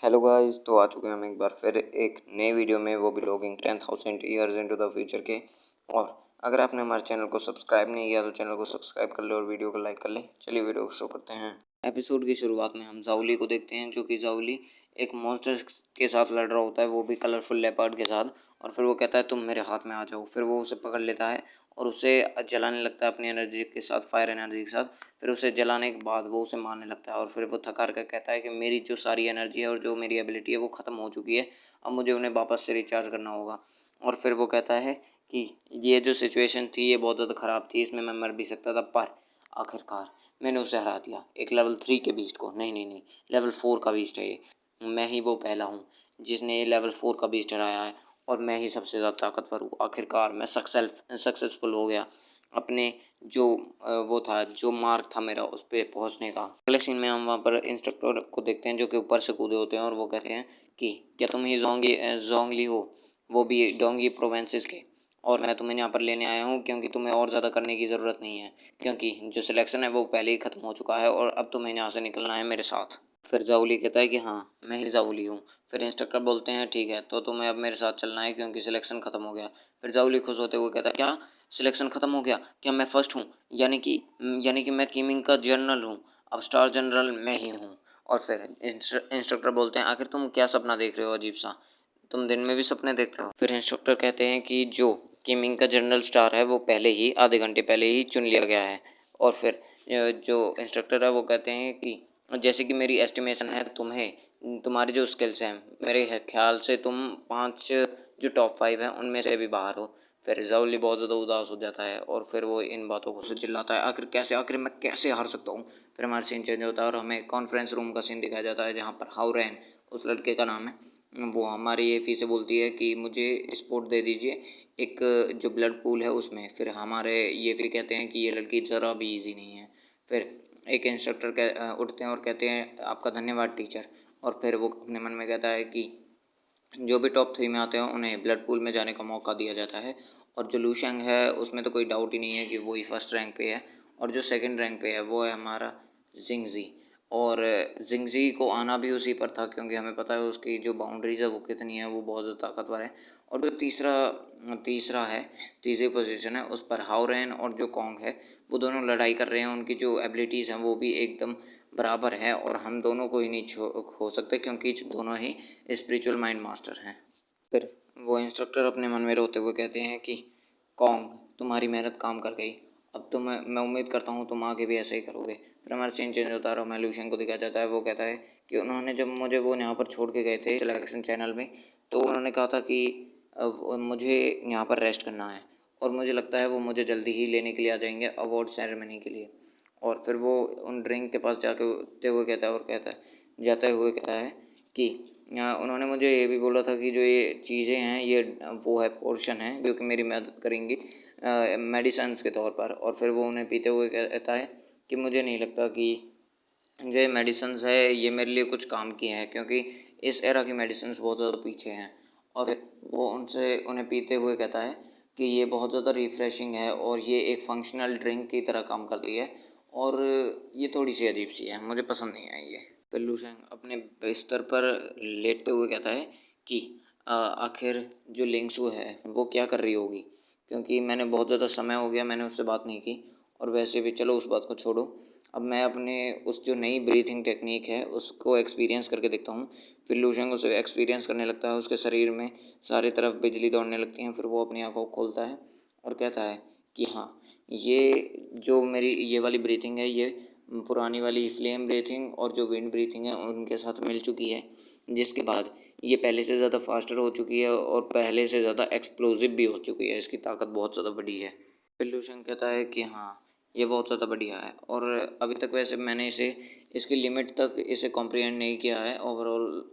Hello guys, तो आ चुके हैं हम एक बार फिर एक नए वीडियो में, वो भी logging 10,000 years into the future के। और अगर आपने हमारे चैनल को सब्सक्राइब नहीं किया तो चैनल को सब्सक्राइब कर ले और वीडियो को लाइक कर ले। चलिए वीडियो को शुरू करते हैं। एपिसोड की शुरुआत में हम जाउली को देखते हैं, जो कि जाउली एक मॉन्स्टर के साथ लड़ रहा होता है, वो भी कलरफुल लेपर्ड के साथ। और फिर वो कहता है तुम मेरे हाथ में आ जाओ। फिर वो उसे पकड़ लेता है और उसे जलाने लगता है अपनी एनर्जी के साथ, फायर एनर्जी के साथ। फिर उसे जलाने के बाद वो उसे मारने लगता है और फिर वो थक हार कर कहता है कि मेरी जो सारी एनर्जी है और जो मेरी एबिलिटी है वो ख़त्म हो चुकी है, अब मुझे उन्हें वापस से रिचार्ज करना होगा। और फिर वो कहता है कि ये जो सिचुएशन थी ये बहुत ज़्यादा ख़राब थी, इसमें मैं मर भी सकता था, पर आखिरकार मैंने उसे हरा दिया, एक लेवल 3 के बीस्ट को। नहीं नहीं नहीं, लेवल 4 का बीस्ट है ये। मैं ही वो पहला हूँ जिसने ये लेवल 4 का बीस्ट हराया है, और मैं ही सबसे ज़्यादा ताकतवर हूँ। आखिरकार मैं सक्सेसफुल हो गया अपने जो वो था, जो मार्क था मेरा उस पे पहुँचने का। अगले सीन में हम वहाँ पर इंस्ट्रक्टर को देखते हैं, जो कि ऊपर से कूदे होते हैं, और वो कहते हैं कि क्या तुम ही जोंगली हो, वो भी डोंगी प्रोविंसेस के। और मैं तुम्हें यहाँ पर लेने आया हूँ क्योंकि तुम्हें और ज़्यादा करने की ज़रूरत नहीं है, क्योंकि जो सिलेक्शन है वो पहले ही ख़त्म हो चुका है और अब तुम्हें यहाँ से निकलना है मेरे साथ। फिर जाउली कहता है कि हाँ, मैं ही जाउली हूँ। फिर इंस्ट्रक्टर बोलते हैं ठीक है, तो तुम्हें अब मेरे साथ चलना है क्योंकि सिलेक्शन ख़त्म हो गया। फिर जाउली खुश होते हुए कहता है क्या सिलेक्शन ख़त्म हो गया, क्या मैं फर्स्ट हूँ? यानी कि मैं कीमिंग का जनरल हूँ, अब स्टार जनरल मैं ही हूँ। और फिर इंस्ट्रक्टर बोलते हैं आखिर तुम क्या सपना देख रहे हो अजीब सा, तुम दिन में भी सपने देखते हो? फिर इंस्ट्रक्टर कहते हैं कि जो गेमिंग का जनरल स्टार है वो पहले ही आधे घंटे पहले ही चुन लिया गया है। और फिर जो इंस्ट्रक्टर है वो कहते हैं कि जैसे कि मेरी एस्टिमेशन है, तुम्हारी जो स्किल्स हैं, मेरे ख्याल से तुम 5 जो टॉप 5 हैं उनमें से भी बाहर हो। फिर जाउली बहुत ज़्यादा उदास हो जाता है और फिर वो इन बातों को से चिल्लाता है आखिर मैं कैसे हार सकता हूँ। फिर हमारा सीन चेंज होता है और हमें कॉन्फ्रेंस रूम का सीन दिखाया जाता है, जहाँ पर हाउरेन, उस लड़के का नाम है, वो हमारी एफी से बोलती है कि मुझे स्पोर्ट दे दीजिए एक जो ब्लड पूल है उसमें। फिर हमारे ये भी कहते हैं कि ये लड़की ज़रा भी इजी नहीं है। फिर एक इंस्ट्रक्टर उठते हैं और कहते हैं आपका धन्यवाद टीचर। और फिर वो अपने मन में कहता है कि जो भी टॉप 3 में आते हैं उन्हें ब्लड पूल में जाने का मौका दिया जाता है। और जो लूशेंग है उसमें तो कोई डाउट ही नहीं है कि वो ही फर्स्ट रैंक पे है। और जो सेकंड रैंक पे है वो है हमारा जिंगजी। और जिंगजी को आना भी उसी पर था, क्योंकि हमें पता है उसकी जो बाउंड्रीज है वो कितनी है, वो बहुत ज़्यादा ताकतवर है। और जो तीसरा है, तीसरी पोजीशन है, उस पर हाउरेन और जो कॉन्ग है वो दोनों लड़ाई कर रहे हैं। उनकी जो एबिलिटीज़ हैं वो भी एकदम बराबर है और हम दोनों को ही नहीं खो सकते, क्योंकि दोनों ही स्पिरिचुअल माइंड मास्टर हैं। फिर वो इंस्ट्रक्टर अपने मन में रोते हुए कहते हैं कि कॉन्ग, तुम्हारी मेहनत काम कर गई, अब तो मैं उम्मीद करता हूँ तुम आगे भी ऐसे ही करोगे। फिर हमारा सीन चेंज होता है और मेल्यूशन को दिखाया जाता है। वो कहता है कि उन्होंने जब मुझे वो यहाँ पर छोड़ के गए थे सिलेक्शन चैनल में, तो उन्होंने कहा था कि मुझे यहाँ पर रेस्ट करना है, और मुझे लगता है वो मुझे जल्दी ही लेने के लिए आ जाएंगे अवार्ड सेरेमनी के लिए। और फिर वो उन ड्रिंक के पास जाते हुए कहता है कि उन्होंने मुझे ये भी बोला था कि जो ये चीज़ें हैं ये वो है पोर्शन है जो कि मेरी मदद करेंगी मेडिसन्स के तौर पर। और फिर वो उन्हें पीते हुए कहता है कि मुझे नहीं लगता कि जो ये मेडिसन्स है ये मेरे लिए कुछ काम की हैं, क्योंकि इस एरा की मेडिसन्स बहुत ज़्यादा पीछे हैं। और फिर वो उन्हें पीते हुए कहता है कि ये बहुत ज़्यादा रिफ़्रेशिंग है और ये एक फंक्शनल ड्रिंक की तरह काम करती है, और ये थोड़ी सी अजीब सी है, मुझे पसंद नहीं आई ये। फिर लूसेंग अपने बिस्तर पर लेटते हुए कहता है कि आखिर जो लिंक्सू है वो क्या कर रही होगी, क्योंकि मैंने बहुत ज़्यादा समय हो गया मैंने उससे बात नहीं की। और वैसे भी चलो उस बात को छोड़ो, अब मैं अपने उस जो नई ब्रीथिंग टेक्निक है उसको एक्सपीरियंस करके देखता हूँ। फिर लूसेंग उसे एक्सपीरियंस करने लगता है, उसके शरीर में सारी तरफ बिजली दौड़ने लगती है। फिर वो अपनी आँखों को खोलता है और कहता है कि हाँ, ये जो मेरी ये वाली ब्रीथिंग है ये पुरानी वाली फ्लेम ब्रीथिंग और जो विंड ब्रीथिंग है उनके साथ मिल चुकी है, जिसके बाद ये पहले से ज़्यादा फास्टर हो चुकी है और पहले से ज़्यादा एक्सप्लोसिव भी हो चुकी है, इसकी ताकत बहुत ज़्यादा बड़ी है। फिर कहता है कि हाँ, ये बहुत ज़्यादा बढ़िया है, और अभी तक वैसे मैंने इसे इसकी लिमिट तक इसे कॉम्प्रिहेंड नहीं किया है ओवरऑल,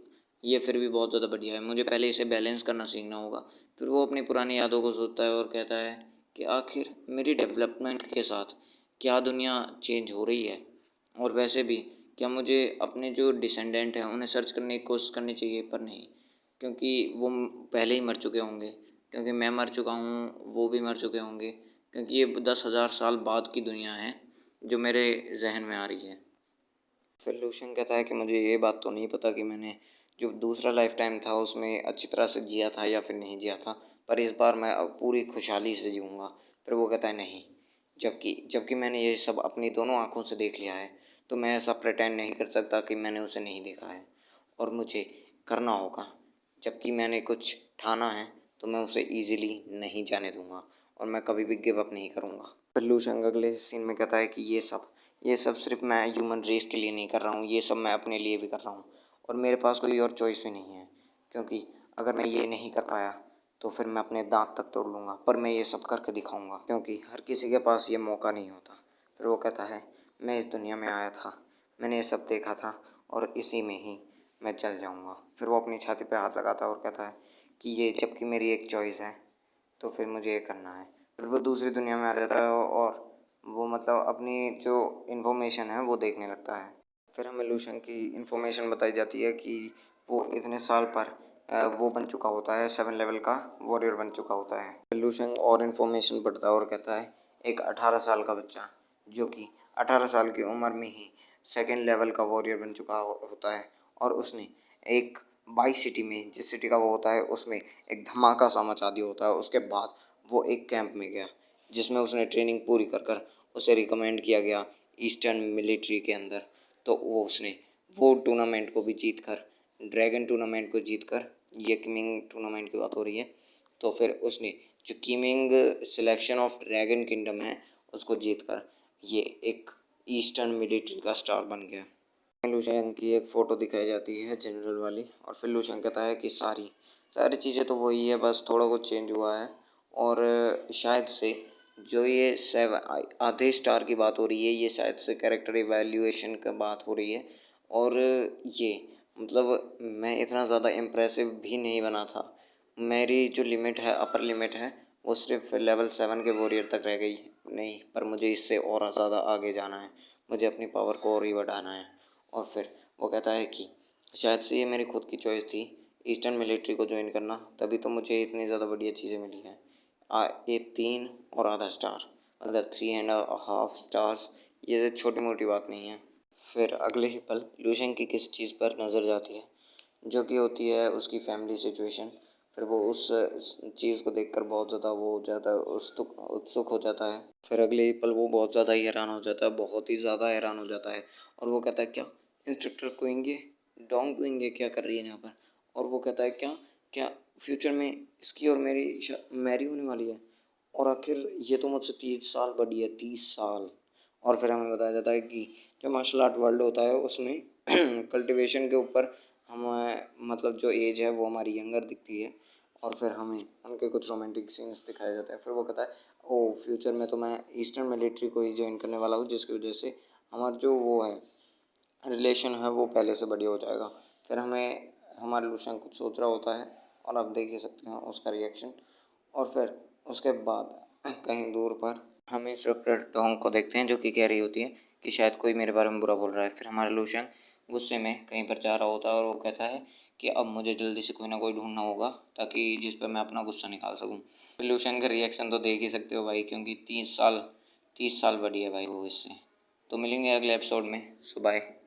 ये फिर भी बहुत ज़्यादा बढ़िया है, मुझे पहले इसे बैलेंस करना सीखना होगा। फिर वो अपनी पुरानी यादों को सोचता है और कहता है कि आखिर मेरी डेवलपमेंट के साथ क्या दुनिया चेंज हो रही है, और वैसे भी क्या मुझे अपने जो डिसेंडेंट हैं उन्हें सर्च करने की कोशिश करनी चाहिए, पर नहीं, क्योंकि वो पहले ही मर चुके होंगे, क्योंकि मैं मर चुका हूँ, वो भी मर चुके होंगे, क्योंकि ये 10,000 साल बाद की दुनिया है जो मेरे जहन में आ रही है। फिर लूशियन कहता है कि मुझे ये बात तो नहीं पता कि मैंने जो दूसरा लाइफ टाइम था उसमें अच्छी तरह से जिया था या फिर नहीं जिया था, पर इस बार मैं अब पूरी खुशहाली से जीऊँगा। फिर वो कहता है नहीं, जबकि जबकि मैंने ये सब अपनी दोनों आँखों से देख लिया है, तो मैं ऐसा प्रिटेंड नहीं कर सकता कि मैंने उसे नहीं देखा है और मुझे करना होगा। जबकि मैंने कुछ ठाना है, तो मैं उसे ईज़िली नहीं जाने दूँगा और मैं कभी भी गिव अप नहीं करूँगा। फिर लू शंग अगले सीन में कहता है कि ये सब सिर्फ़ मैं ह्यूमन रेस के लिए नहीं कर रहा हूँ, ये सब मैं अपने लिए भी कर रहा हूँ और मेरे पास कोई और चॉइस भी नहीं है, क्योंकि अगर मैं ये नहीं कर पाया तो फिर मैं अपने दाँत तक तोड़ लूँगा, पर मैं ये सब करके दिखाऊँगा, क्योंकि हर किसी के पास ये मौका नहीं होता। फिर वो कहता है, मैं इस दुनिया में आया था, मैंने ये सब देखा था और इसी में ही मैं चल जाऊँगा। फिर वो अपनी छाती पे हाथ लगाता है और कहता है कि ये जबकि मेरी एक चॉइस है, तो फिर मुझे ये करना है। फिर वो दूसरी दुनिया में आ जाता है और वो मतलब अपनी जो इन्फॉर्मेशन है वो देखने लगता है। फिर हमें लूशन की इन्फॉर्मेशन बताई जाती है कि वो इतने साल पर वो बन चुका होता है, 7 लेवल का वॉरियर बन चुका होता है। फिर लूशन और इन्फॉर्मेशन पढ़ता है और कहता है एक 18 साल का बच्चा जो कि 18 साल की उम्र में ही 2nd लेवल का वॉरियर बन चुका होता है और उसने एक बाई सिटी में, जिस सिटी का वो होता है उसमें एक धमाका सा मचा दिया होता है। उसके बाद वो एक कैंप में गया जिसमें उसने ट्रेनिंग पूरी कर कर उसे रिकमेंड किया गया ईस्टर्न मिलिट्री के अंदर। तो वो टूर्नामेंट को भी जीत कर, ड्रैगन टूर्नामेंट को जीत कर, ये किमिंग टूर्नामेंट की बात हो रही है, तो फिर उसने जो किमिंग सिलेक्शन ऑफ ड्रैगन किंगडम है उसको जीत कर ये एक ईस्टर्न मिलिट्री का स्टार बन गया। लू शेंग की एक फ़ोटो दिखाई जाती है जनरल वाली और फिर लू शेंग कहता है कि सारी सारी चीज़ें तो वही है, बस थोड़ा कुछ चेंज हुआ है और शायद से जो ये आधे स्टार की बात हो रही है, ये शायद से कैरेक्टर इवैल्यूएशन का बात हो रही है और ये मतलब मैं इतना ज़्यादा इम्प्रेसिव भी नहीं बना था। मेरी जो लिमिट है, अपर लिमिट है, वो सिर्फ लेवल 7 के वॉरियर तक रह गई नहीं, पर मुझे इससे और ज़्यादा आगे जाना है, मुझे अपनी पावर को और ही बढ़ाना है। और फिर वो कहता है कि शायद से ये मेरी खुद की चॉइस थी ईस्टर्न मिलिट्री को ज्वाइन करना, तभी तो मुझे इतनी ज़्यादा बढ़िया चीज़ें मिली हैं। ये 3 और आधा स्टार मतलब 3.5 स्टार्स, ये छोटी मोटी बात नहीं है। फिर अगले ही पल लूशेंग की किस चीज़ पर नज़र जाती है, जो कि होती है उसकी फैमिली सिचुएशन। फिर वो उस चीज़ को देखकर बहुत ज़्यादा उत्सुक हो जाता है। फिर अगले ही पल वो बहुत ज़्यादा ही हैरान हो जाता है, बहुत ही ज़्यादा हैरान हो जाता है और वो कहता है क्या इंस्ट्रक्टर क्विंगे, डोंग क्विंगे क्या कर रही है यहाँ पर? और वो कहता है क्या क्या फ्यूचर में इसकी और मेरी मैरी होने वाली है? और आखिर ये तो मुझसे 30 साल बड़ी है, 30 साल। और फिर हमें बताया जाता है कि जो मार्शल आर्ट वर्ल्ड होता है उसमें कल्टीवेशन के ऊपर हमें मतलब जो एज है वो हमारी यंगर दिखती है और फिर हमें उनके कुछ रोमांटिक सीन्स दिखाए जाते हैं। फिर वो कहता है ओह फ्यूचर में तो मैं ईस्टर्न मिलिट्री को ही ज्वाइन करने वाला हूँ, जिसकी वजह से हमारा जो वो है रिलेशन है वो पहले से बढ़िया हो जाएगा। फिर हमें हमारे लूशन कुछ सोच रहा होता है और आप देख ही सकते हैं उसका रिएक्शन। और फिर उसके बाद कहीं दूर पर हम इंस्ट्रक्टर डोंग को देखते हैं जो कि कह रही होती है कि शायद कोई मेरे बारे में बुरा बोल रहा है। फिर हमारा लूशन गुस्से में कहीं पर जा रहा होता है और वो कहता है कि अब मुझे जल्दी से कोई ना कोई ढूंढना होगा ताकि जिस पर मैं अपना गुस्सा निकाल सकूं। फिर लूशन का रिएक्शन तो देख ही सकते हो भाई, क्योंकि 30 साल बड़ी है भाई वो इससे। तो मिलेंगे अगले एपिसोड में। सो बाय।